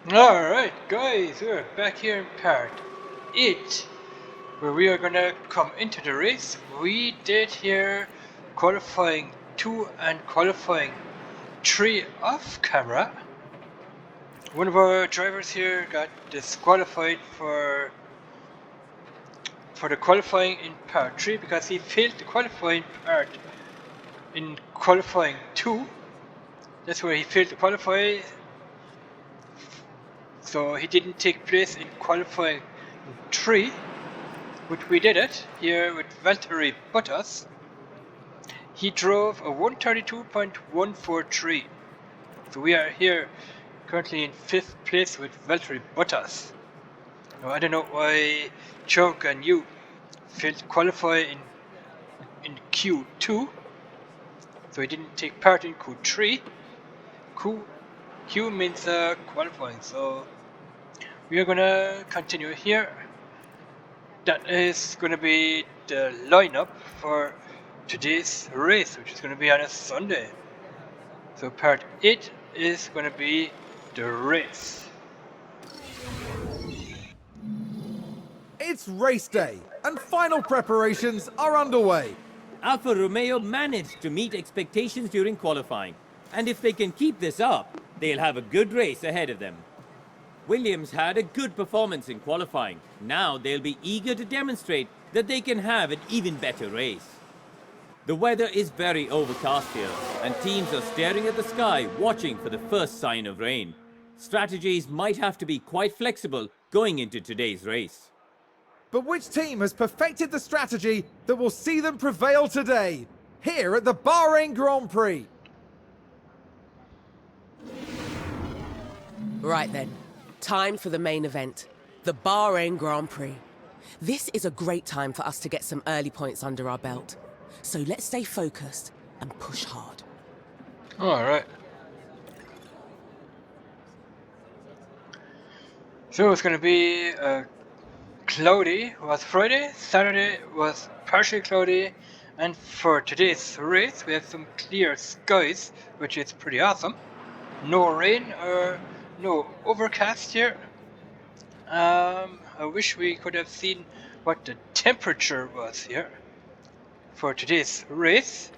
Alright guys, we're back here in part 8 where we are gonna come into the race. We did here qualifying 2 and qualifying 3 off camera. One of our drivers here got disqualified for the qualifying in part 3 because he failed the qualifying part in qualifying 2. That's where he failed to qualify. So he didn't take place in qualifying 3, which we did it here with Valtteri Bottas. He drove a 132.143. So we are here currently in 5th place with Valtteri Bottas. Now I don't know why Choke and you failed to qualify in Q2. So he didn't take part in Q3. Q means qualifying, so we are gonna continue here. That is gonna be the lineup for today's race, which is gonna be on a Sunday. So part 8 is gonna be the race. It's race day, and final preparations are underway. Alfa Romeo managed to meet expectations during qualifying, and if they can keep this up, they'll have a good race ahead of them. Williams had a good performance in qualifying. Now they'll be eager to demonstrate that they can have an even better race. The weather is very overcast here, and teams are staring at the sky, watching for the first sign of rain. Strategies might have to be quite flexible going into today's race. But which team has perfected the strategy that will see them prevail today, here at the Bahrain Grand Prix? Right then, time for the main event, the Bahrain Grand Prix. This is a great time for us to get some early points under our belt. So let's stay focused and push hard. Alright. So it's gonna be cloudy was Friday, Saturday was partially cloudy, and for today's race we have some clear skies, which is pretty awesome. No rain or no overcast here. I wish we could have seen what the temperature was here for today's race.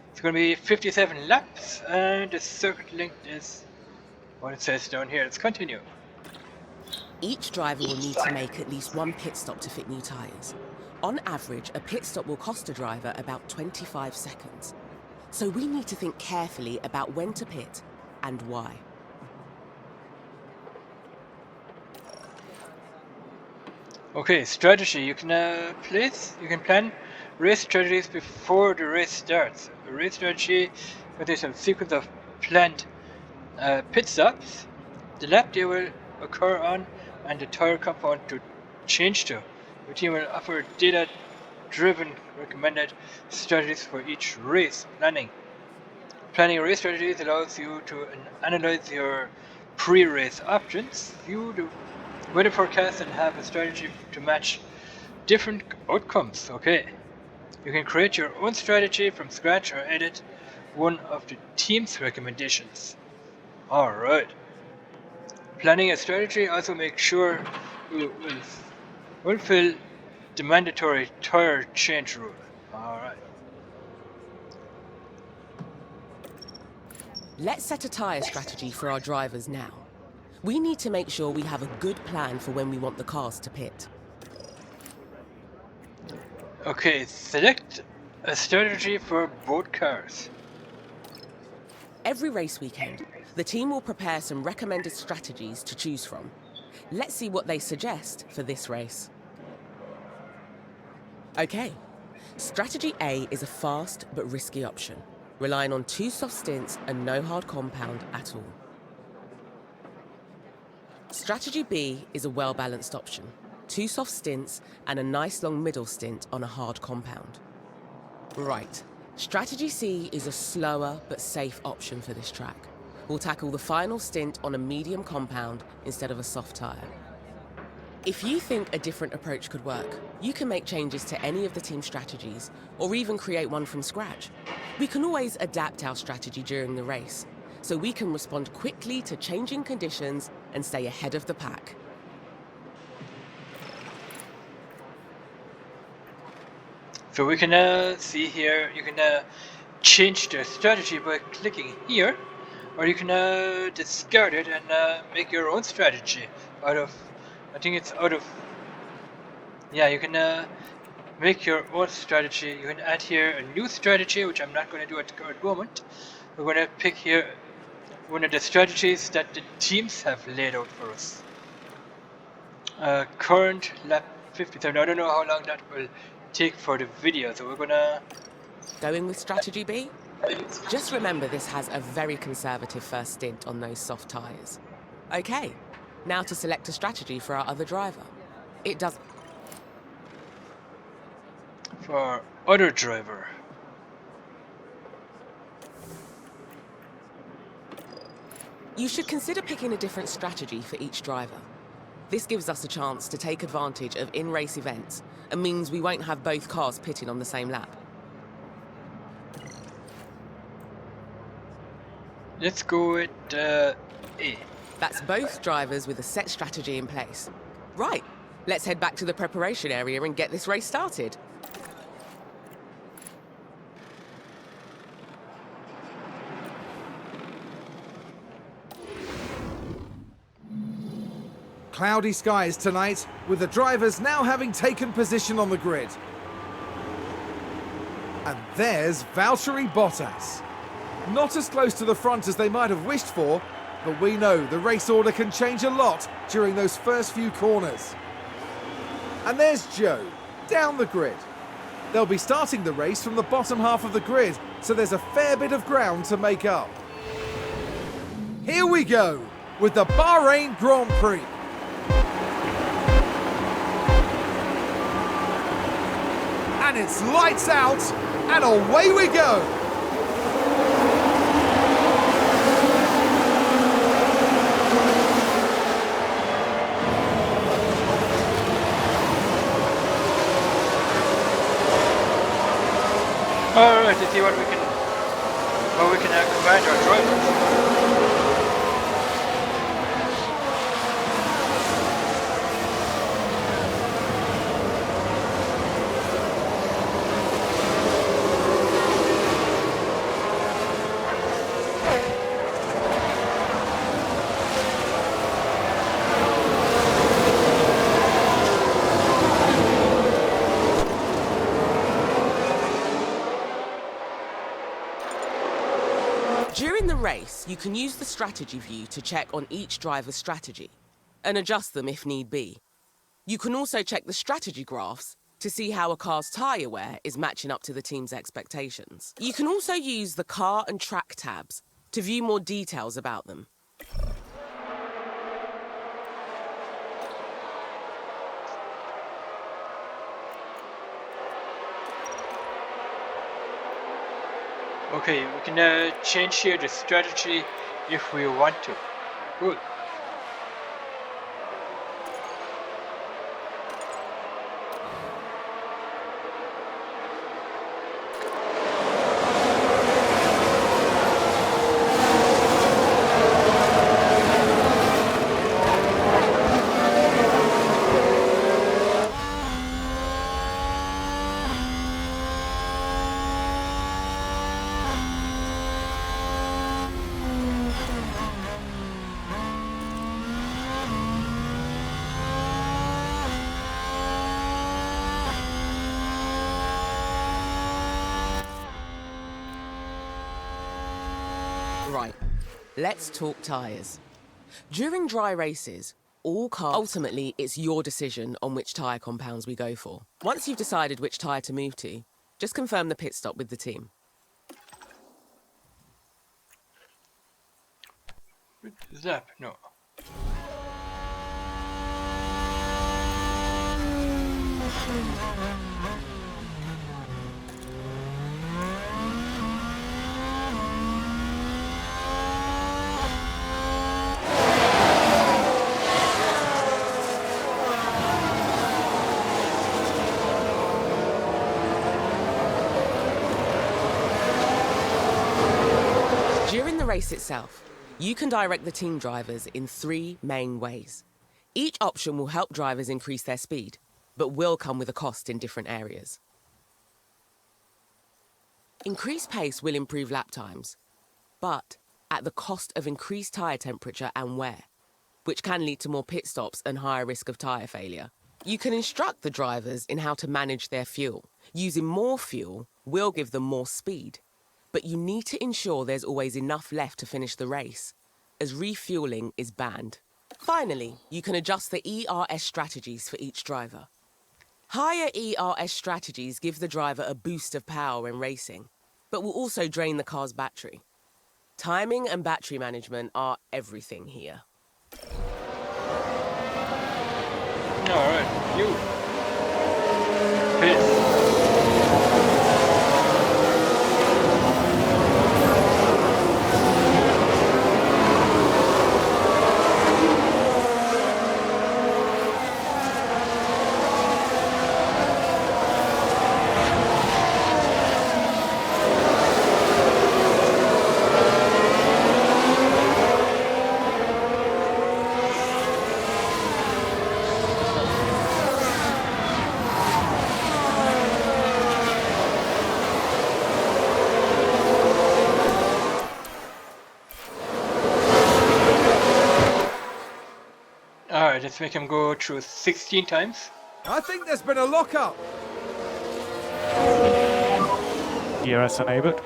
It's going to be 57 laps, and the circuit length is what it says down here. Let's continue. Each driver will need to make at least one pit stop to fit new tyres. On average, a pit stop will cost a driver about 25 seconds. So we need to think carefully about when to pit and why. Okay, strategy. You can plan race strategies before the race starts. A race strategy contains a sequence of planned pit stops, the lap they will occur on, and the tire compound to change to. The team will offer data-driven recommended strategies for each race planning. Planning race strategies allows you to analyze your pre-race options, view the weather forecast, and have a strategy to match different outcomes. Okay, you can create your own strategy from scratch or edit one of the team's recommendations. Alright. Planning a strategy also makes sure you will fulfill the mandatory tire change rule. Alright. Let's set a tyre strategy for our drivers now. We need to make sure we have a good plan for when we want the cars to pit. Okay, select a strategy for both cars. Every race weekend, the team will prepare some recommended strategies to choose from. Let's see what they suggest for this race. Okay, strategy A is a fast but risky option, relying on 2 soft stints and no hard compound at all. Strategy B is a well-balanced option, 2 soft stints and a nice long middle stint on a hard compound. Right, strategy C is a slower but safe option for this track. We'll tackle the final stint on a medium compound instead of a soft tyre. If you think a different approach could work, you can make changes to any of the team strategies, or even create one from scratch. We can always adapt our strategy during the race, so we can respond quickly to changing conditions and stay ahead of the pack. So we can see here, you can change the strategy by clicking here, or you can discard it and make your own strategy out of, I think it's out of, yeah, you can make your own strategy. You can add here a new strategy, which I'm not going to do at the current moment. We're going to pick here one of the strategies that the teams have laid out for us. Current lap 57. I don't know how long that will take for the video, so we're gonna... Going with strategy B? Just remember this has a very conservative first stint on those soft tyres. Okay, now to select a strategy for our other driver. It does... For our other driver. You should consider picking a different strategy for each driver. This gives us a chance to take advantage of in-race events and means we won't have both cars pitting on the same lap. Let's go with A. That's both drivers with a set strategy in place. Right, let's head back to the preparation area and get this race started. Cloudy skies tonight, with the drivers now having taken position on the grid. And there's Valtteri Bottas. Not as close to the front as they might have wished for, but we know the race order can change a lot during those first few corners. And there's Joe, down the grid. They'll be starting the race from the bottom half of the grid, so there's a fair bit of ground to make up. Here we go, with the Bahrain Grand Prix. And it's lights out, and away we go! Alright, let's see what we can combine our drivers. During the race, you can use the strategy view to check on each driver's strategy and adjust them if need be. You can also check the strategy graphs to see how a car's tyre wear is matching up to the team's expectations. You can also use the car and track tabs to view more details about them. Okay, we can change here the strategy if we want to. Good. Right, let's talk tyres. During dry races, all cars... Ultimately, it's your decision on which tyre compounds we go for. Once you've decided which tyre to move to, just confirm the pit stop with the team. Zap, no. race itself, you can direct the team drivers in 3 main ways. Each option will help drivers increase their speed, but will come with a cost in different areas. Increased pace will improve lap times, but at the cost of increased tyre temperature and wear, which can lead to more pit stops and higher risk of tyre failure. You can instruct the drivers in how to manage their fuel. Using more fuel will give them more speed, but you need to ensure there's always enough left to finish the race, as refueling is banned. Finally, you can adjust the ERS strategies for each driver. Higher ERS strategies give the driver a boost of power when racing, but will also drain the car's battery. Timing and battery management are everything here. Alright, you. Pace. Alright, let's make him go through 16 times. I think there's been a lock-up. ERS enabled.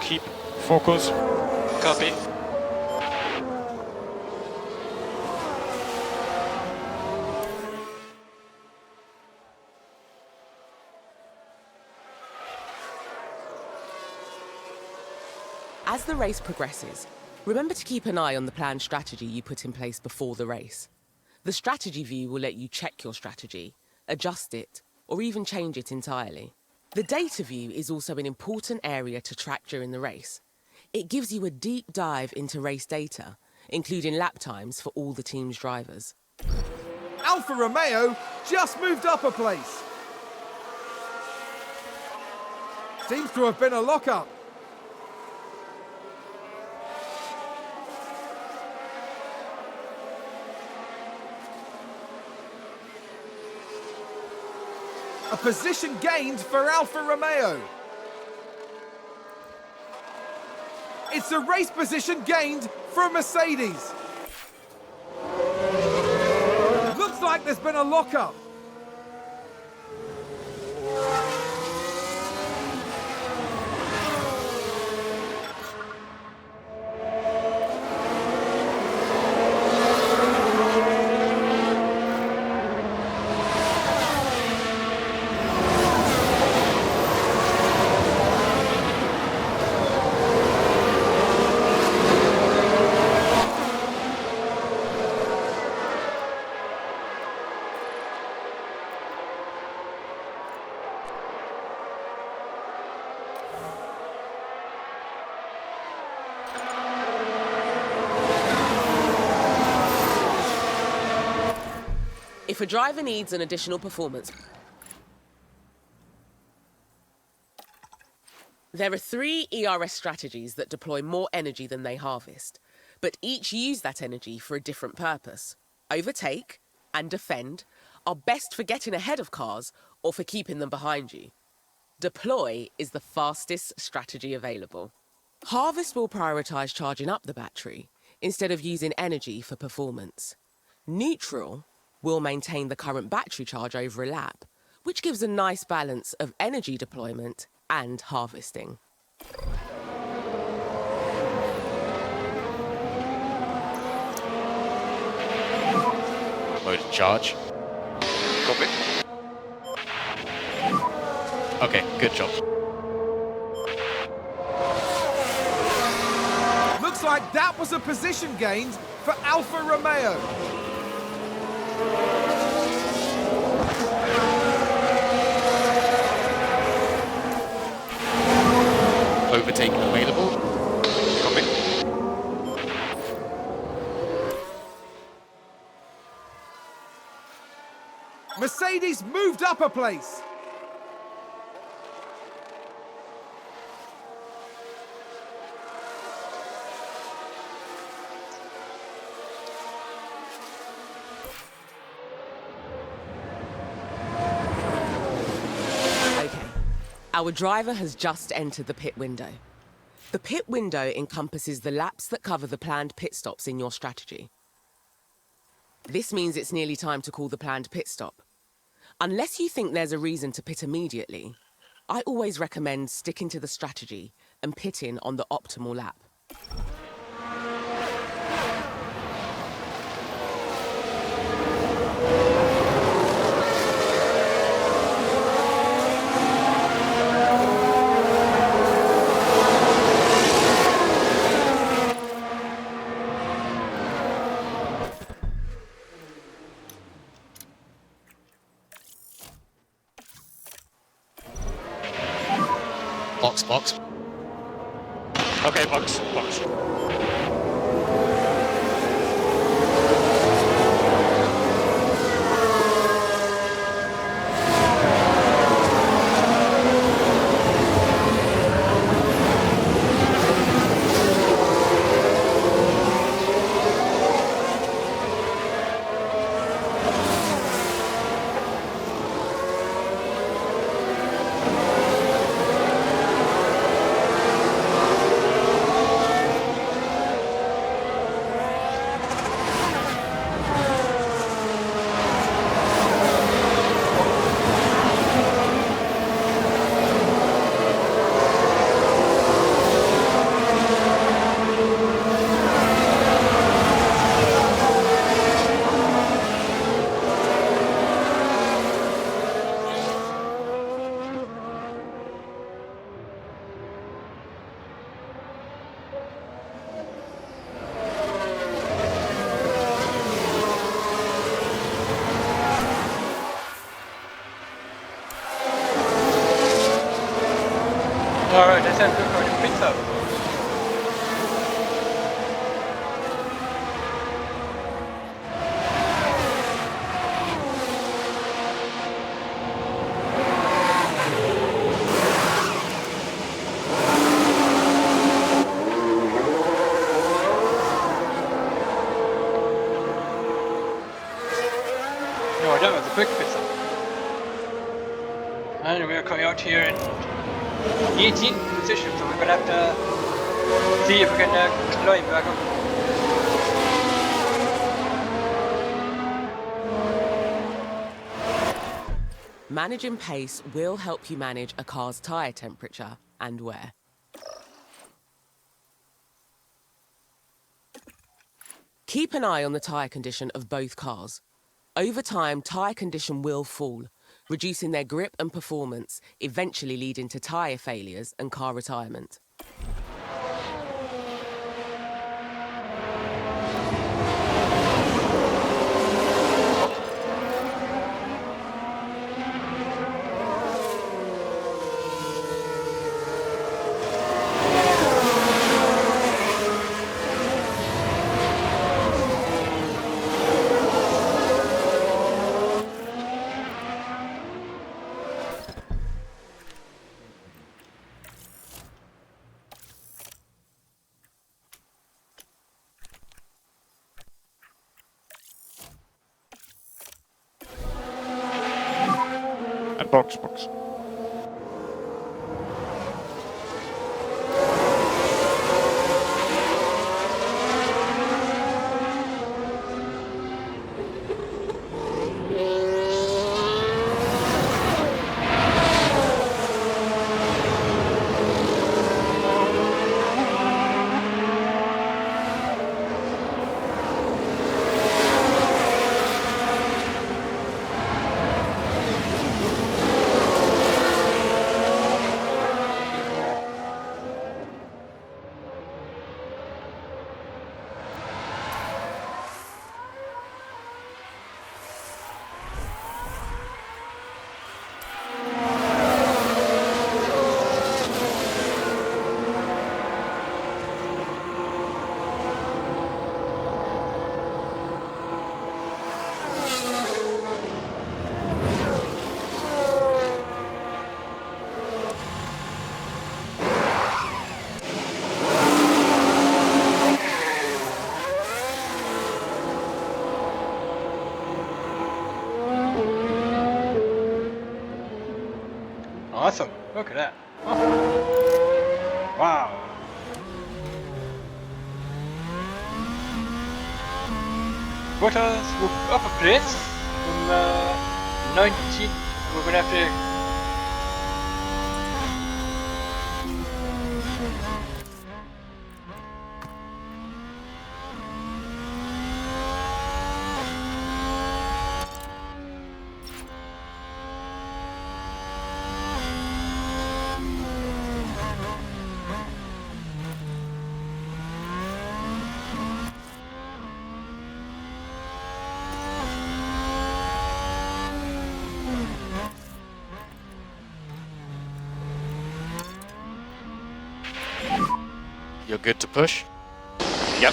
Keep focus. Copy. As the race progresses, remember to keep an eye on the planned strategy you put in place before the race. The strategy view will let you check your strategy, adjust it, or even change it entirely. The data view is also an important area to track during the race. It gives you a deep dive into race data, including lap times for all the team's drivers. Alfa Romeo just moved up a place. Seems to have been a lock-up. A position gained for Alfa Romeo. It's a race position gained for Mercedes. Looks like there's been a lock-up. If a driver needs an additional performance, there are 3 ERS strategies that deploy more energy than they harvest, but each use that energy for a different purpose. Overtake and defend are best for getting ahead of cars or for keeping them behind you. Deploy is the fastest strategy available. Harvest will prioritise charging up the battery instead of using energy for performance. Neutral will maintain the current battery charge over a lap, which gives a nice balance of energy deployment and harvesting. Mode charge. Copy. Okay, good job. Looks like that was a position gained for Alfa Romeo. Overtake available. Copy. Mercedes moved up a place. Our driver has just entered the pit window. The pit window encompasses the laps that cover the planned pit stops in your strategy. This means it's nearly time to call the planned pit stop. Unless you think there's a reason to pit immediately, I always recommend sticking to the strategy and pitting on the optimal lap. Box. Okay, box. Alright, let's have a look for the pit stop. No, that was a quick pit stop. And we're coming out here in 18th position, so we're gonna have to see if we can climb back up. Managing pace will help you manage a car's tyre temperature and wear. Keep an eye on the tyre condition of both cars. Over time, tyre condition will fall, reducing their grip and performance, eventually leading to tyre failures and car retirement. And box. Look at that. Oh. Wow. Bottas moved up a place from 19. We're gonna have to. You're good to push. Yep.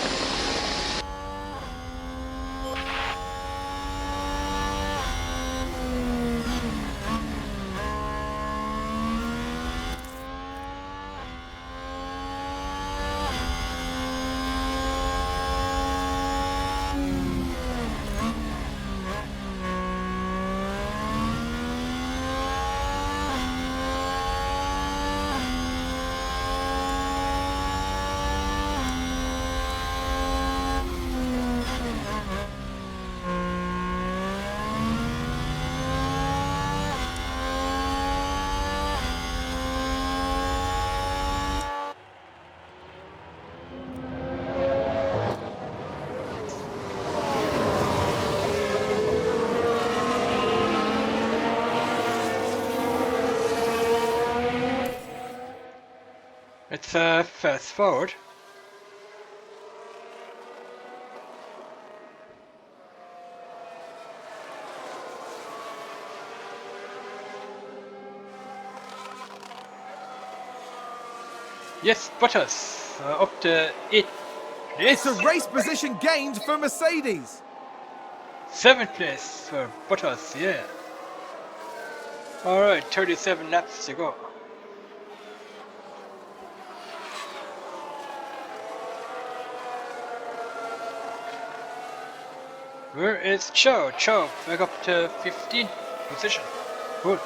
Let's fast forward. Yes, Bottas up to 8th place. It's a race position gained for Mercedes. 7th place for Bottas, yeah. Alright, 37 laps to go. Where is Chow? Chow back up to 15th position. Good.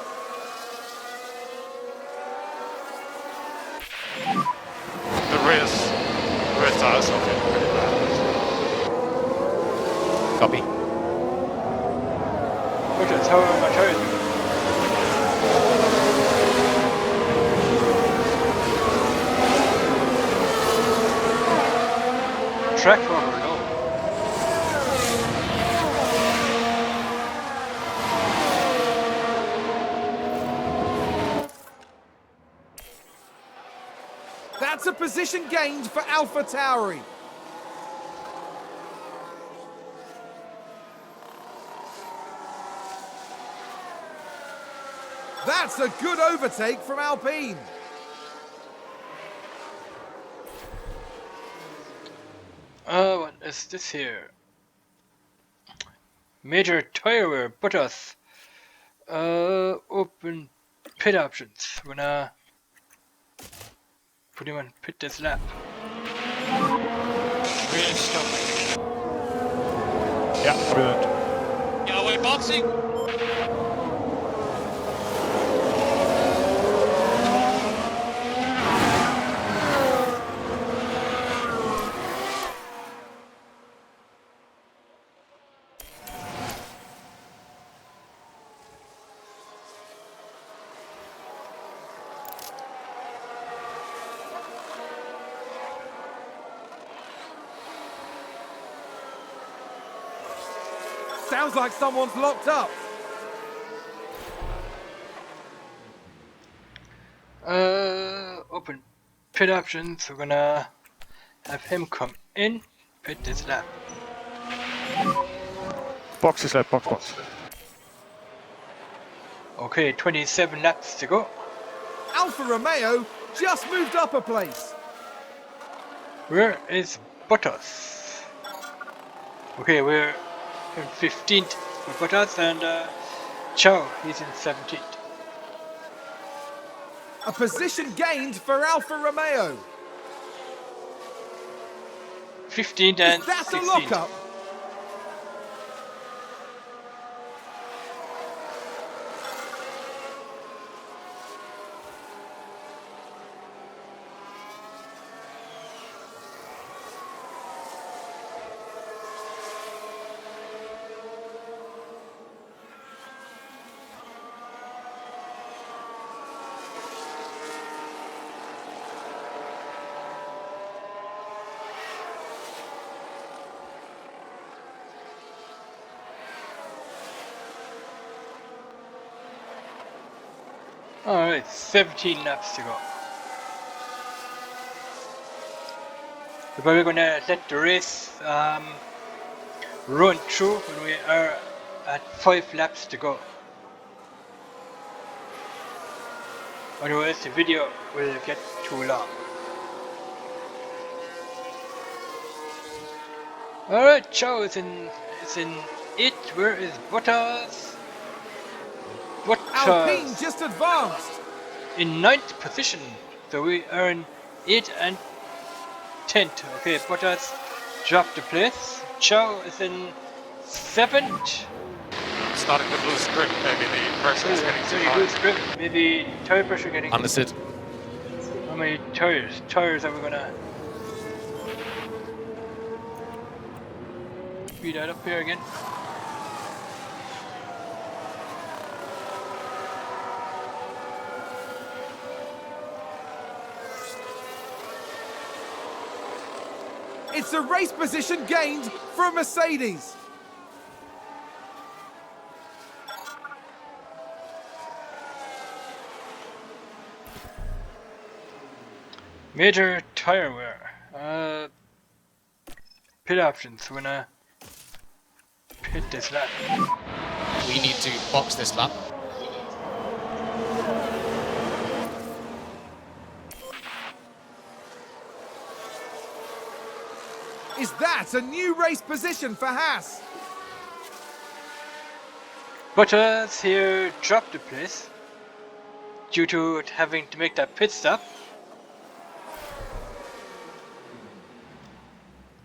The rear tires are feeling pretty bad. Copy. Bottas, how are my tires doing? Track over low. That's a position gained for AlphaTauri. That's a good overtake from Alpine. What is this here? Major tire wear, Bottas. Open pit options. We're gonna put him on pit this lap. Really stuck. Yeah, brilliant. Yeah, we're boxing. Sounds like someone's locked up. Open pit options. We're gonna have him come in, pit this lap. Box is left, box. Okay, 27 laps to go. Alfa Romeo just moved up a place. Where is Bottas? Okay, we're in 15th for Bottas and Chow, he's in 17th. A position gained for Alfa Romeo. 15th and Is that a 16th. lockup? Alright, 17 laps to go. We're probably gonna let the race run through when we are at 5 laps to go. Otherwise the video will get too long. Alright, Chow is in 8th. Where is Bottas? Alpine Bottas just advanced. in 9th position. So we are in 8th and 10th. Okay, Bottas dropped the place. Chow is in 7th. Starting to lose grip. Maybe the pressure is getting too Very high. good grip. Maybe tire pressure getting. Understood. How many tires? Tires are we gonna speed that up here again? It's a race position gained for Mercedes. Major tire wear. Pit options. We're gonna pit this lap. We need to box this lap. Is that a new race position for Haas? Bottas here dropped the place due to it having to make that pit stop.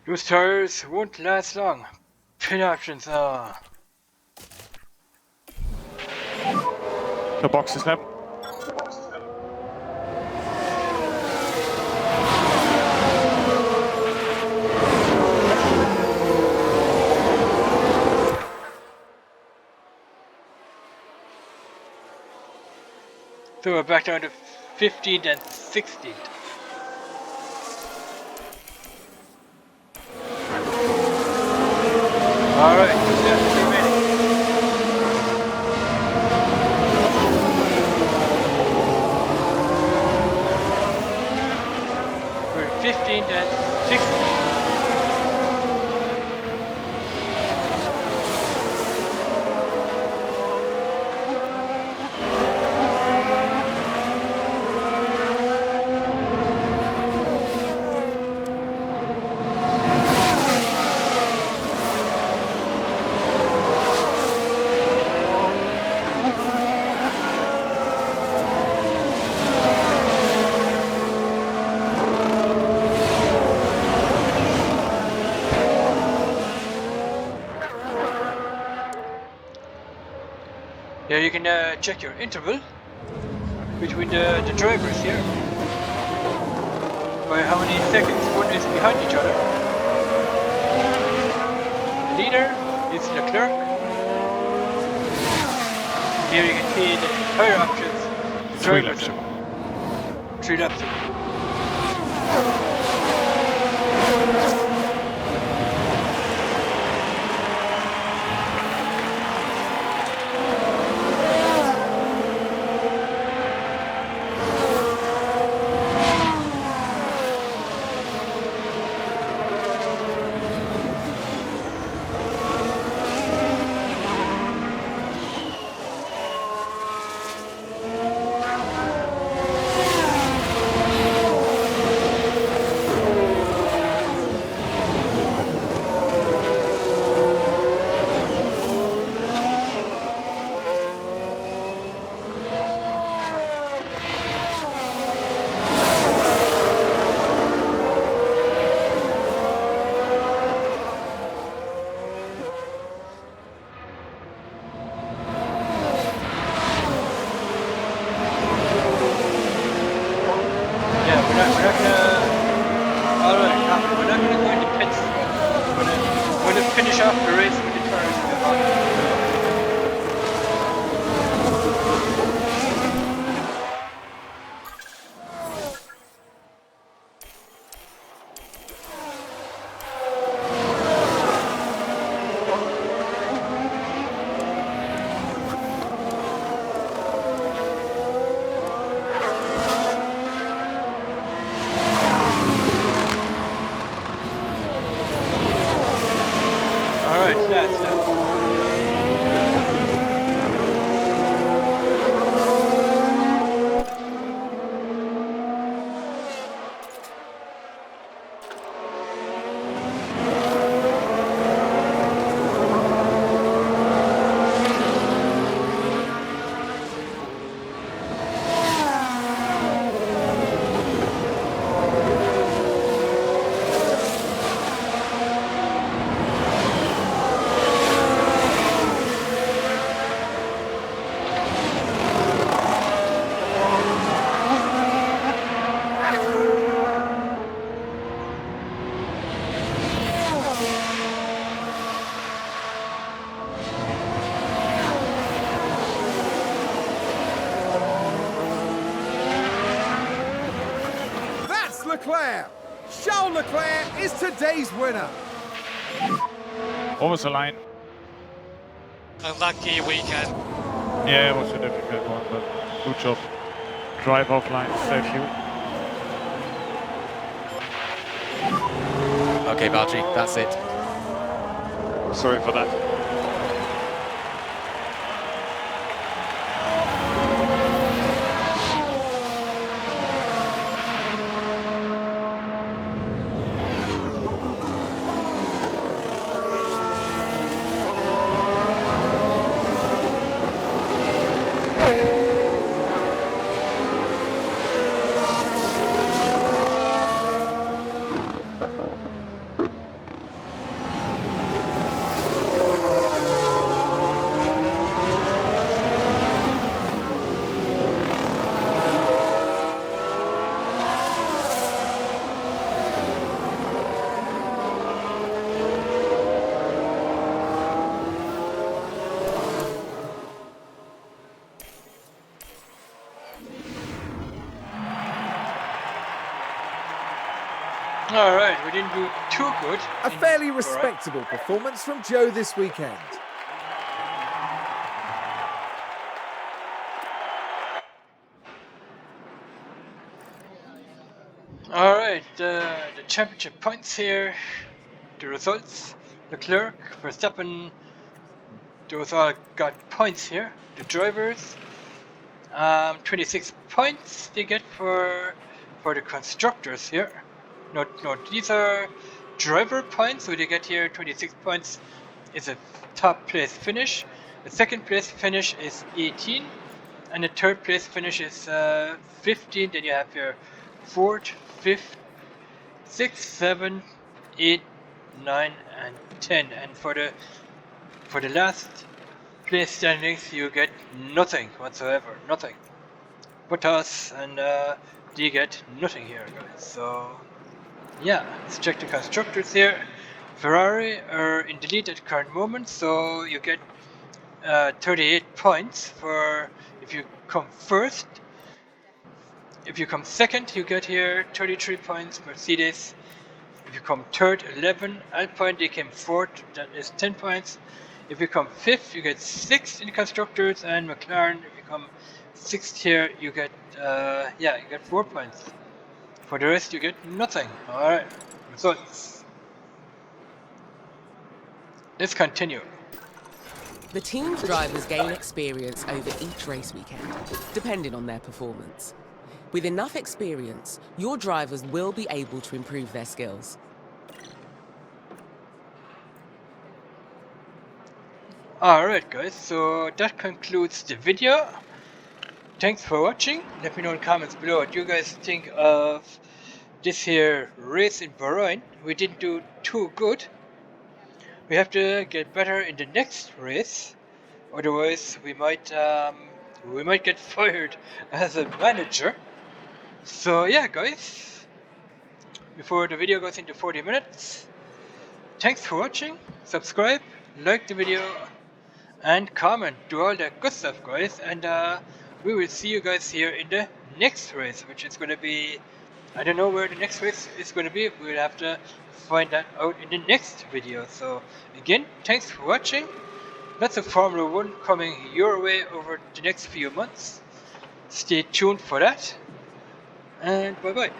Those tires won't last long. Pit options. The box is left. So we're back down to 15th and 16th. Alright, that's remaining. We're 15th and 16th. Yeah, you can check your interval between the drivers here by how many seconds one is behind each other. The leader is Leclerc. Here you can see the tire options. 3 laps. 3 laps. Finish off the race with the tires in the bottom. Leclerc. Charles Leclerc is today's winner. What was the line? Unlucky weekend. Yeah, it was a difficult one, but good job. Drive offline, save you. Okay, Valtteri, that's it. Sorry for that. Alright, we didn't do too good. A fairly respectable performance from Joe this weekend. Alright, the championship points here, the results. Leclerc, Verstappen, those all got points here. The drivers, 26 points they get for the constructors here. No, these are driver points, so they get here 26 points is a top place finish. The second place finish is 18, and the third place finish is 15. Then you have your fourth, fifth, 6, 7, 8, 9, and 10. And for the last place standings, you get nothing whatsoever, nothing. Bottas and they get nothing here, guys. So yeah, let's check the constructors here. Ferrari are in the lead at the current moment, so you get 38 points for if you come first. If you come second, you get here 33 points. Mercedes, if you come third, 11. Alpine, they came fourth, that is 10 points. If you come fifth, you get 6 in the constructors, and McLaren, if you come sixth here, you get you get 4 points. For the rest, you get nothing. Alright, results. Let's continue. The team's drivers gain experience over each race weekend, depending on their performance. With enough experience, your drivers will be able to improve their skills. Alright guys, so that concludes the video. Thanks for watching. Let me know in the comments below what you guys think of this here race in Bahrain. We didn't do too good. We have to get better in the next race. Otherwise we might get fired as a manager. So yeah guys, before the video goes into 40 minutes, thanks for watching. Subscribe, like the video, and comment, do all that good stuff guys, and we will see you guys here in the next race, which is going to be, I don't know where the next race is going to be. We'll have to find that out in the next video. So again, thanks for watching. Lots of Formula 1 coming your way over the next few months. Stay tuned for that, and bye bye.